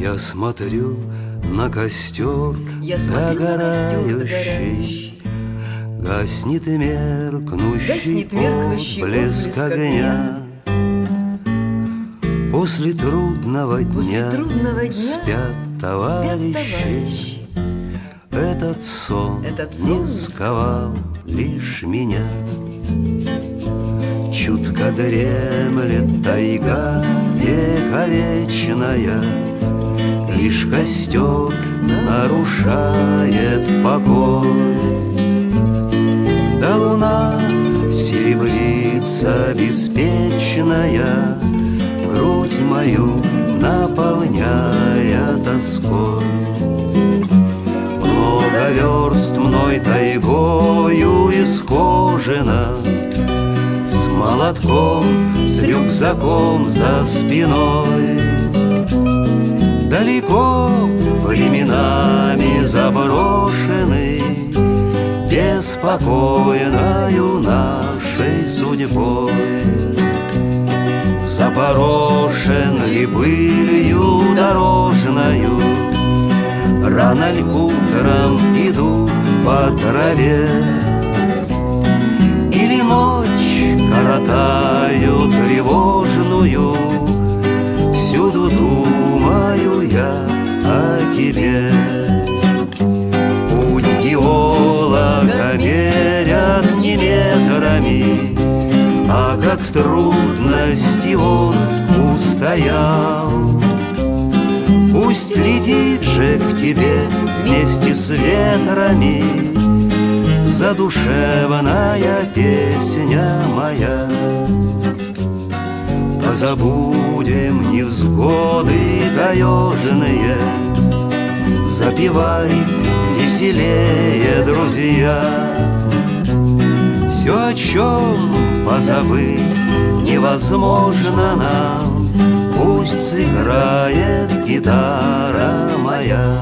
Я смотрю на костер догорающий, гаснет и меркнущий отблеск огня. После трудного дня спят товарищи. Этот сон не сковал лишь меня. Чутко дремлет тайга вековечная, лишь костер нарушает покой. Да луна серебрится беспечная, грудь мою наполняя тоской. Много верст мной тайгою исхожена, с молотком, с рюкзаком за спиной. Далеко временами заброшенный, беспокойною нашей судьбой. Запорошен ли пылью дорожною, рано ль утром иду по траве, или ночь коротаю тревожную, всюду думаю я о тебе. Путь геолога мерят не метрами, а как в трудности он устоял. Пусть летит же к тебе вместе с ветрами задушевная песня моя. Позабудем невзгоды таежные, запевай веселее, друзья. Все, о чем позабыть невозможно нам, пусть сыграет гитара моя.